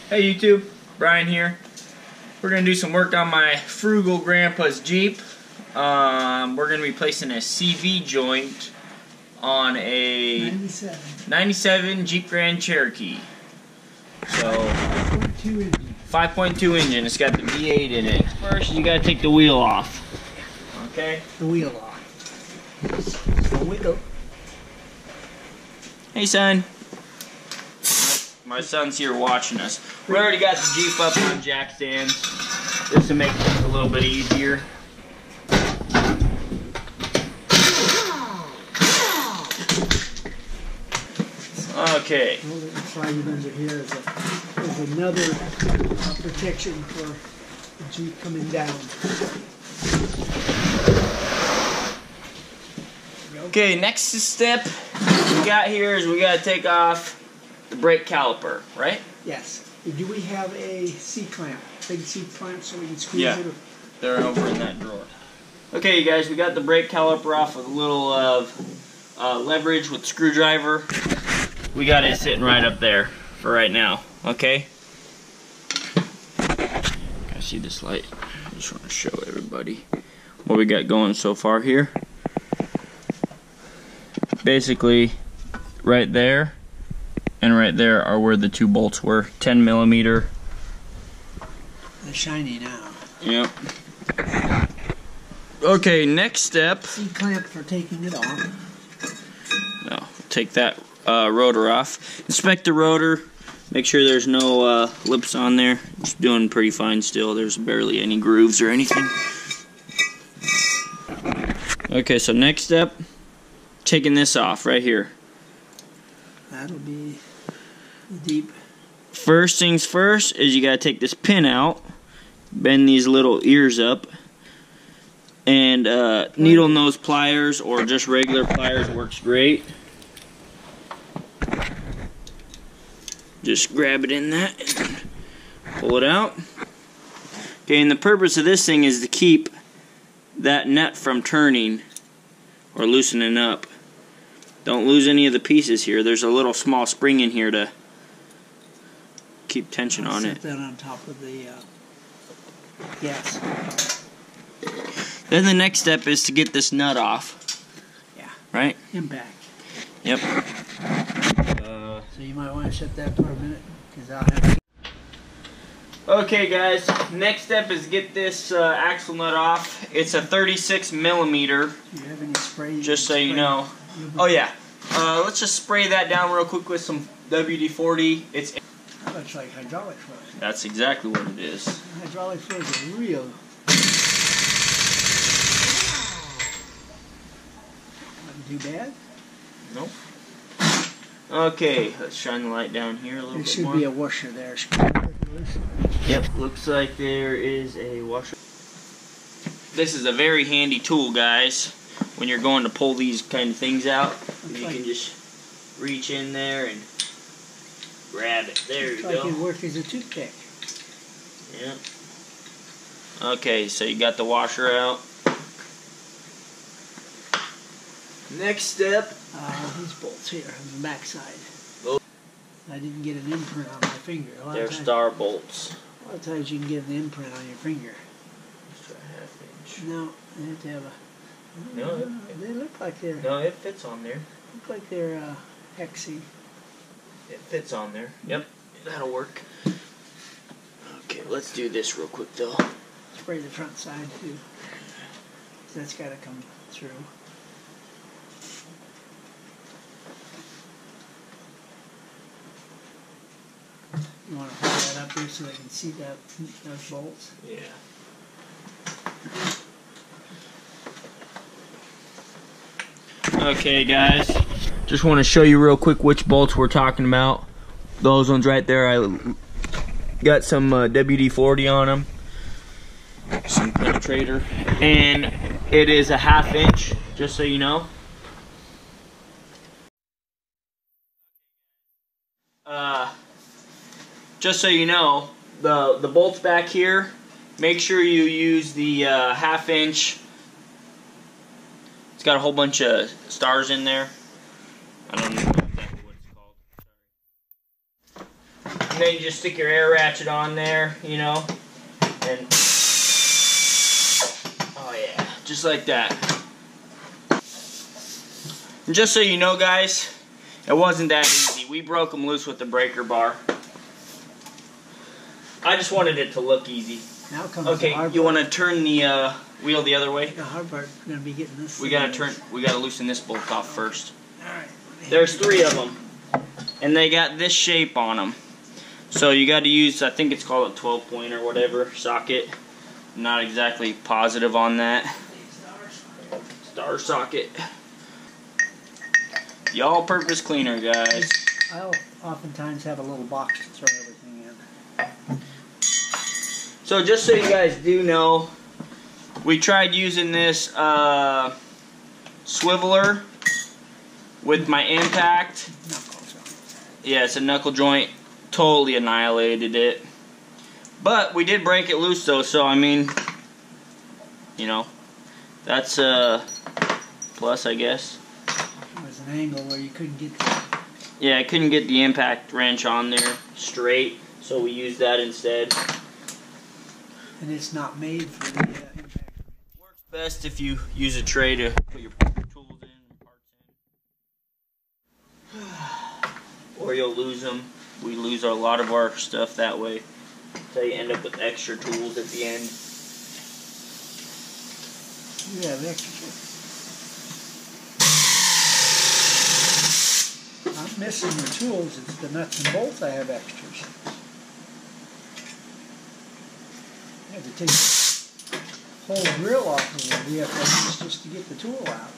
Hey YouTube, Brian here. We're going to do some work on my frugal grandpa's Jeep. We're going to be placing a CV joint on a 97 Jeep Grand Cherokee. So 5.2 engine. It's got the V8 in it. First you got to take the wheel off. Okay? The wheel off. The wheel. Hey son. My son's here watching us. We already got the Jeep up on jack stands, just to make things a little bit easier. Okay. Well, the sliding under here is another protection for the Jeep coming down. Okay, next step we got here is we got to take off the brake caliper, right? Yes. Do we have a C-clamp? Big C-clamp so we can squeeze it? Yeah, they're over in that drawer. Okay, you guys, we got the brake caliper off with a little leverage with the screwdriver. We got it sitting right up there for right now, okay? I see this light. I just want to show everybody what we got going so far here. Basically, right there and right there are where the two bolts were. 10mm. They're shiny now. Yep. Okay, next step. C-clamp for taking it off. No, take that rotor off. Inspect the rotor. Make sure there's no lips on there. It's doing pretty fine still. There's barely any grooves or anything. Okay, so next step, taking this off right here. That'll be deep. First things first is you gotta take this pin out, bend these little ears up, and needle nose pliers or just regular pliers works great. Just grab it in that and pull it out. Okay, and the purpose of this thing is to keep that nut from turning or loosening up. Don't lose any of the pieces here. There's a little small spring in here to keep tension on it. Set that on top of the gas. Then the next step is to get this nut off. Yeah. Right? And back. Yep. So you might want to shut that for a minute, because I'll have to. Okay guys, next step is get this axle nut off. It's a 36mm. Do you have any spray? Just so you know. Oh yeah. Let's just spray that down real quick with some WD-40. That looks like hydraulic fluid. That's exactly what it is. Hydraulic fluid is real. Not too bad. Nope. Okay, let's shine the light down here a little bit more. There should be a washer there. Yep, looks like there is a washer. This is a very handy tool, guys, when you're going to pull these kind of things out. You can just reach in there and grab it. There you go. Looks like it works as a toothpick. Yeah. Okay, so you got the washer out. Next step. These bolts here on the back side. Oh. I didn't get an imprint on my finger. They're star bolts. A lot of times you can get an imprint on your finger. Let's try a 1/2 inch. No, they have to have a. No, they look like they're. No, it fits on there. Look like they're hexy. It fits on there. Yep, that'll work. Okay, let's do this real quick though. Spray the front side too. That's got to come through. You want to hold that up here so they can see those bolts? Yeah. Okay guys, just want to show you real quick which bolts we're talking about. Those ones right there, I got some WD-40 on them, some penetrator, and it is a 1/2 inch, just so you know. Just so you know, the bolts back here, make sure you use the 1/2 inch. It's got a whole bunch of stars in there. I don't know exactly what it's called. Sorry. And then you just stick your air ratchet on there, you know, and oh yeah, just like that. And just so you know, guys, it wasn't that easy. We broke them loose with the breaker bar. I just wanted it to look easy. Now comes okay, the hard you part. want to turn the wheel the other way? The hard part is going to be getting this. We gotta loosen this bolt off first. Alright. There's 3 of them, and they got this shape on them. So you got to use, I think it's called a 12-point or whatever socket. I'm not exactly positive on that. Star socket. The all-purpose cleaner, guys. I'll oftentimes have a little box to throw everything in. So just so you guys do know, we tried using this swiveler with my impact. Yeah, it's a knuckle joint. Totally annihilated it. But we did break it loose though, so I mean, you know, that's a plus, I guess. There was an angle where you couldn't get the... Yeah, I couldn't get the impact wrench on there straight, so we used that instead. And it's not made for the impact. Works best if you use a tray to put your tools in and parts in. Or you'll lose them. We lose a lot of our stuff that way. So you end up with extra tools at the end. You have extra. I'm missing the tools. It's the nuts and bolts I have extras. I had to take the whole grill off of the VFX just to get the tool out.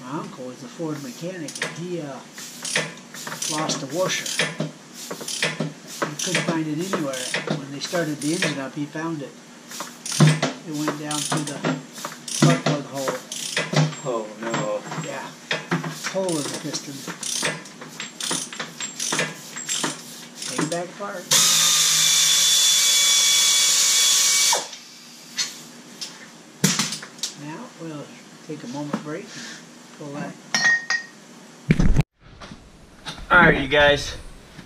My uncle was a Ford mechanic, and he lost a washer. He couldn't find it anywhere. When they started the engine up, he found it. It went down through the spark plug hole. Oh no. Yeah. Hole in the piston. Take it back apart. Now we'll take a moment break and pull that. Alright, you guys.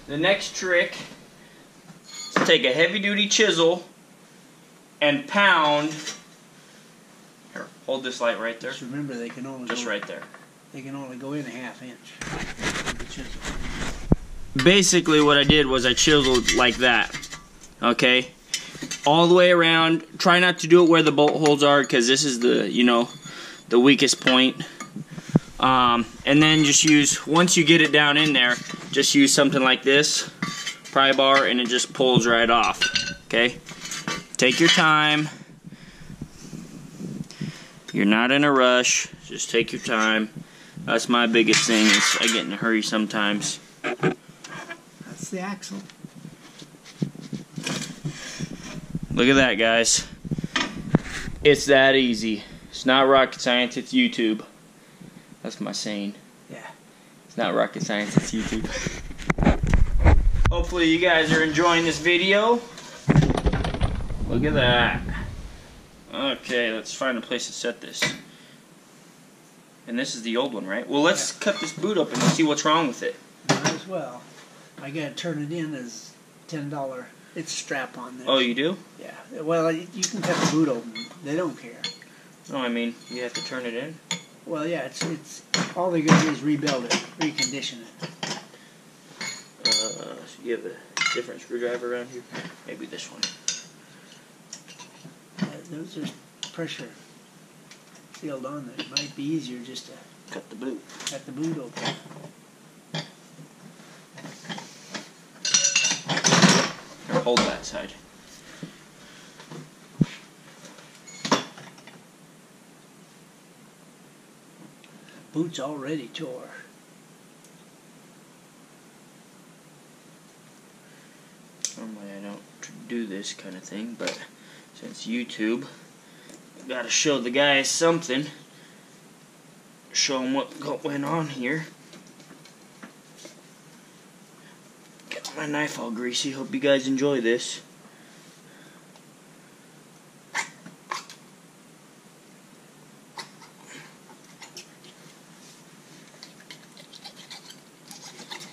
The next trick is to take a heavy duty chisel and pound. Here, hold this light right there. Just remember they can only Just go, right there. They can only go in a ½ inch with the chisel. Basically what I did was I chiseled like that. Okay? All the way around. Try not to do it where the bolt holes are, because this is the, you know, the weakest point. And then just use, once you get it down in there, just use something like this, pry bar, and it just pulls right off. Okay? Take your time. You're not in a rush. Just take your time. That's my biggest thing, is I get in a hurry sometimes. That's the axle. Look at that, guys. It's that easy. It's not rocket science, it's YouTube. That's my saying. Yeah. It's not rocket science, it's YouTube. Hopefully you guys are enjoying this video. Look at that. Okay, let's find a place to set this. And this is the old one, right? Well, let's cut this boot open and see what's wrong with it. Might as well. I gotta turn it in as $10. It's strap on there. Oh, you do? Yeah. Well, you can cut the boot open. They don't care. No, I mean, you have to turn it in. Well, yeah. It's all they're gonna do is rebuild it, recondition it. So you have a different screwdriver around here? Maybe this one. Those are pressure sealed on there. It might be easier just to Cut the boot. cut the boot open. Or hold that side. Boot's already tore. Normally I don't do this kind of thing, but since YouTube, I gotta show the guys something. Show them what went on here. Got my knife all greasy. Hope you guys enjoy this.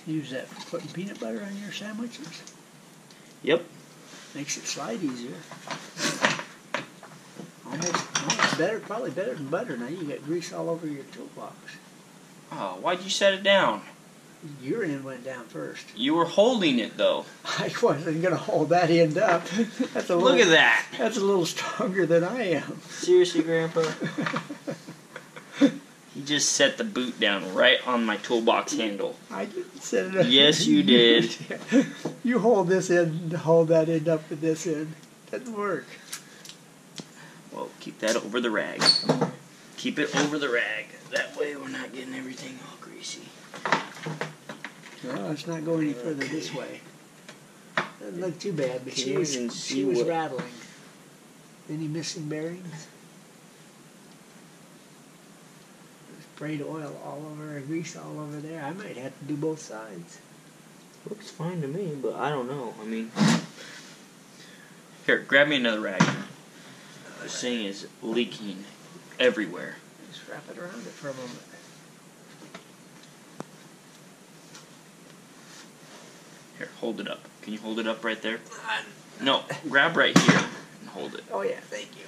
Use that for putting peanut butter on your sandwiches. Yep. Makes it slide easier. Almost better, probably better than butter. Now you got grease all over your toolbox. Oh, why'd you set it down? Your end went down first. You were holding it though. I wasn't going to hold that end up. That's a little, Look at that. That's a little stronger than I am. Seriously, Grandpa? He just set the boot down right on my toolbox handle. I didn't set it up. Yes, you did. You hold this end, hold that end up with this end. Doesn't work. Well, keep that over the rag. Keep it over the rag. That way we're not getting everything all greasy. No, let's not go any further this way. Doesn't look too bad, but she was rattling. Any missing bearings? Sprayed oil all over her, grease all over there. I might have to do both sides. Looks fine to me, but I don't know. I mean, here, grab me another rag. This thing is leaking everywhere. Just wrap it around it for a moment. Here, hold it up. Can you hold it up right there? No, grab right here and hold it. Oh yeah, thank you.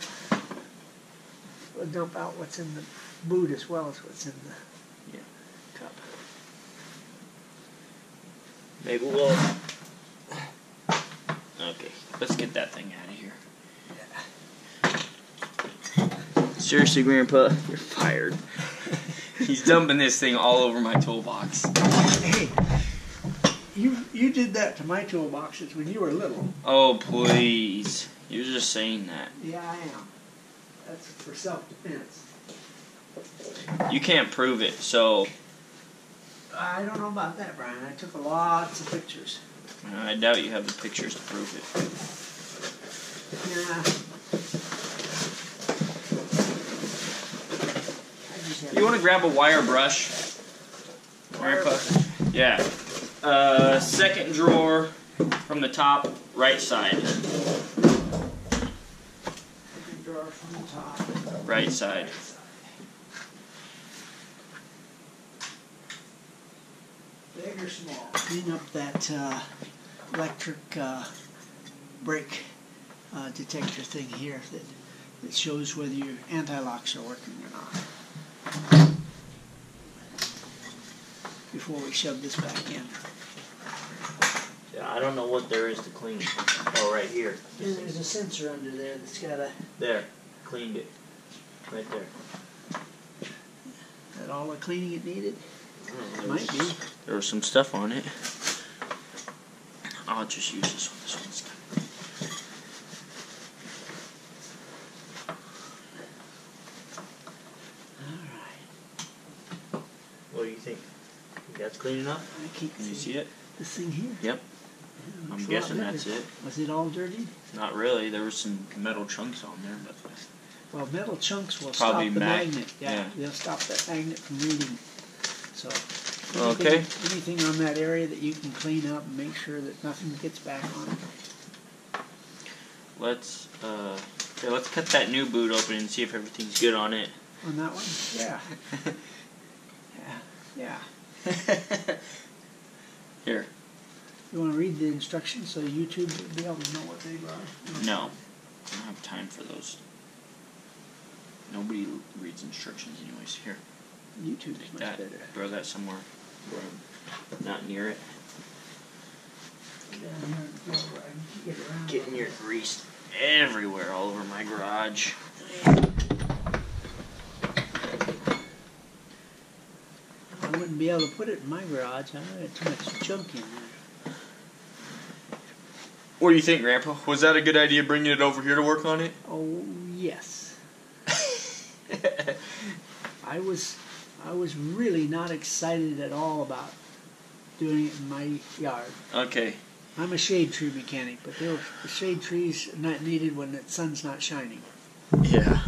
We'll dump out what's in the boot as well as what's in the cup. Maybe we'll... Okay, let's get that thing out of here. Yeah. Seriously, Grandpa, you're fired. He's dumping this thing all over my toolbox. Hey, you did that to my toolboxes when you were little. Oh, please. You're just saying that. Yeah, I am. That's for self-defense. You can't prove it, so... I don't know about that, Brian. I took lots of pictures. I doubt you have the pictures to prove it. Yeah. You want to grab a wire brush? Grandpa? Yeah. Second drawer from the top, right side. Second drawer from the top. Right side. Big or small? Clean up that electric brake detector thing here that shows whether your anti-locks are working or not. Before we shove this back in. Yeah, I don't know what there is to clean. Oh, right here. And there's a sensor under there that's got a... There. Cleaned it. Right there. Is that all the cleaning it needed? Might be. There was some stuff on it. I'll just use this one. This one's good. Alright. What do you think? Think that's clean enough? Can you see it? This thing here? Yep. Yeah, I'm guessing that's it. Was it all dirty? Not really. There were some metal chunks on there, but... Well, metal chunks will Probably stop the mag- magnet. yeah. They'll stop that magnet from reading. So, Okay. anything on that area that you can clean up and make sure that nothing gets back on it. Let's cut that new boot open and see if everything's good on it. On that one? Yeah. Yeah. Here. You want to read the instructions so YouTube will be able to know what they are? No. I don't have time for those. Nobody reads instructions anyways. Here. YouTube is much better. Throw that somewhere where I'm not near it. Down here on the floor where I can get it around. Getting your grease everywhere all over my garage. I wouldn't be able to put it in my garage. I had too much junk in there. What do you think, Grandpa? Was that a good idea bringing it over here to work on it? Oh, yes. I was really not excited at all about doing it in my yard. Okay. I'm a shade tree mechanic, but the shade trees are not needed when the sun's not shining. Yeah.